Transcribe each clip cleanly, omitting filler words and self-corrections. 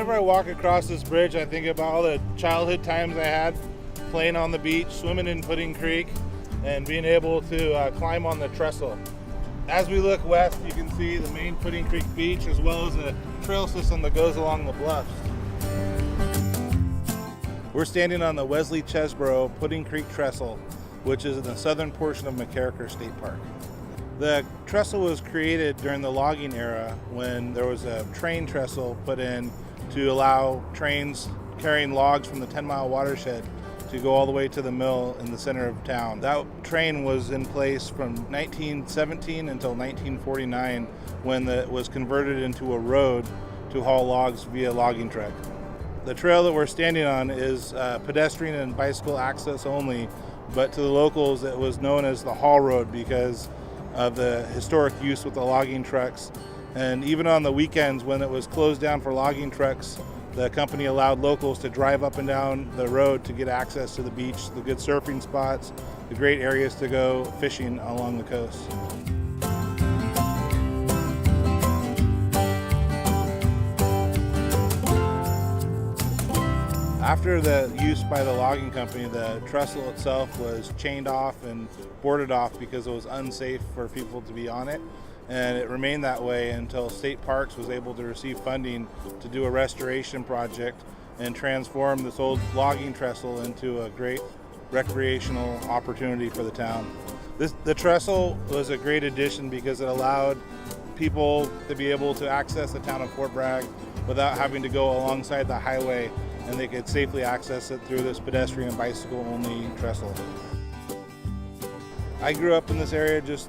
Whenever I walk across this bridge, I think about all the childhood times I had playing on the beach, swimming in Pudding Creek, and being able to climb on the trestle. As we look west, you can see the main Pudding Creek beach as well as a trail system that goes along the bluffs. We're standing on the Wesley Chesbro Pudding Creek Trestle, which is in the southern portion of McCarraker State Park. The trestle was created during the logging era when there was a train trestle put in to allow trains carrying logs from the 10-mile watershed to go all the way to the mill in the center of town. That train was in place from 1917 until 1949 when it was converted into a road to haul logs via logging truck. The trail that we're standing on is pedestrian and bicycle access only, but to the locals it was known as the haul road because of the historic use with the logging trucks. And even on the weekends when it was closed down for logging trucks, the company allowed locals to drive up and down the road to get access to the beach, the good surfing spots, the great areas to go fishing along the coast. After the use by the logging company, the trestle itself was chained off and boarded off because it was unsafe for people to be on it. And it remained that way until State Parks was able to receive funding to do a restoration project and transform this old logging trestle into a great recreational opportunity for the town. The trestle was a great addition because it allowed people to be able to access the town of Fort Bragg without having to go alongside the highway, and they could safely access it through this pedestrian bicycle only trestle. I grew up in this area just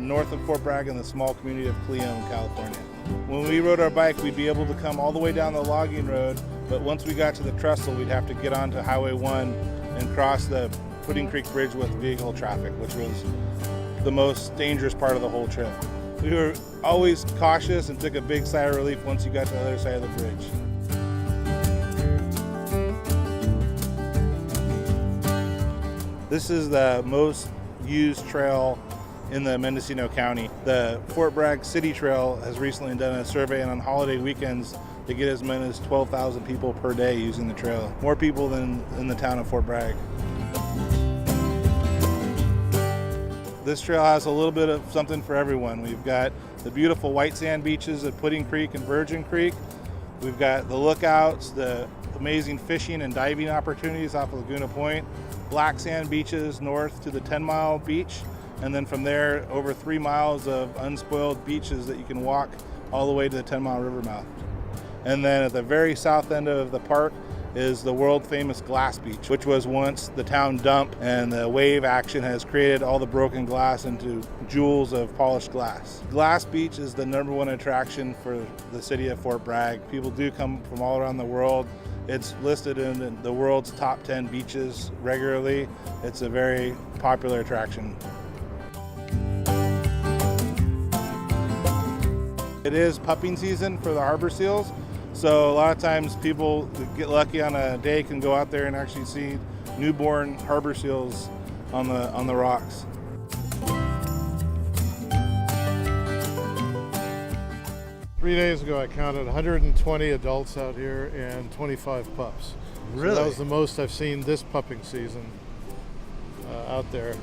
north of Fort Bragg in the small community of Cleon, California. When we rode our bike, we'd be able to come all the way down the logging road, but once we got to the trestle, we'd have to get onto Highway 1 and cross the Pudding Creek Bridge with vehicle traffic, which was the most dangerous part of the whole trip. We were always cautious and took a big sigh of relief once you got to the other side of the bridge. This is the most used trail in the Mendocino County. The Fort Bragg City Trail has recently done a survey, and on holiday weekends they get as many as 12,000 people per day using the trail. More people than in the town of Fort Bragg. This trail has a little bit of something for everyone. We've got the beautiful white sand beaches at Pudding Creek and Virgin Creek. We've got the lookouts, the amazing fishing and diving opportunities off of Laguna Point, black sand beaches north to the 10-mile beach, and then from there over 3 miles of unspoiled beaches that you can walk all the way to the 10-mile river mouth. And then at the very south end of the park is the world famous Glass Beach, which was once the town dump, and the wave action has created all the broken glass into jewels of polished glass. Glass Beach is the #1 attraction for the city of Fort Bragg. People do come from all around the world. It's listed in the world's top 10 beaches regularly. It's a very popular attraction. It is pupping season for the harbor seals, so a lot of times people that get lucky on a day can go out there and actually see newborn harbor seals on the rocks. Three days ago, I counted 120 adults out here and 25 pups. Really? So that was the most I've seen this pupping season out there.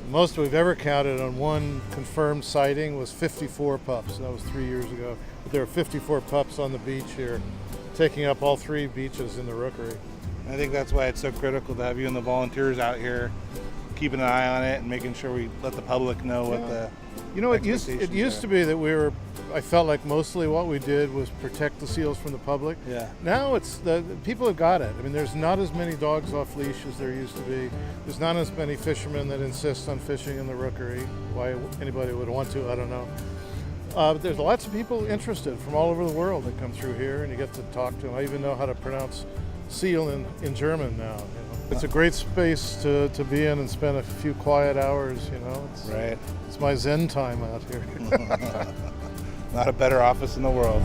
The most we've ever counted on one confirmed sighting was 54 pups. That was 3 years ago. But there were 54 pups on the beach here, taking up all 3 beaches in the Rookery. I think that's why it's so critical to have you and the volunteers out here keeping an eye on it and making sure we let the public know what the it used to be that I felt like mostly what we did was protect the seals from the public. Yeah. Now it's the people have got it. I mean, there's not as many dogs off leash as there used to be. There's not as many fishermen that insist on fishing in the Rookery. Why anybody would want to, I don't know. But there's lots of people interested from all over the world that come through here, and you get to talk to them. I even know how to pronounce seal in German now. It's a great space to be in and spend a few quiet hours. Right. It's my Zen time out here. Not a better office in the world.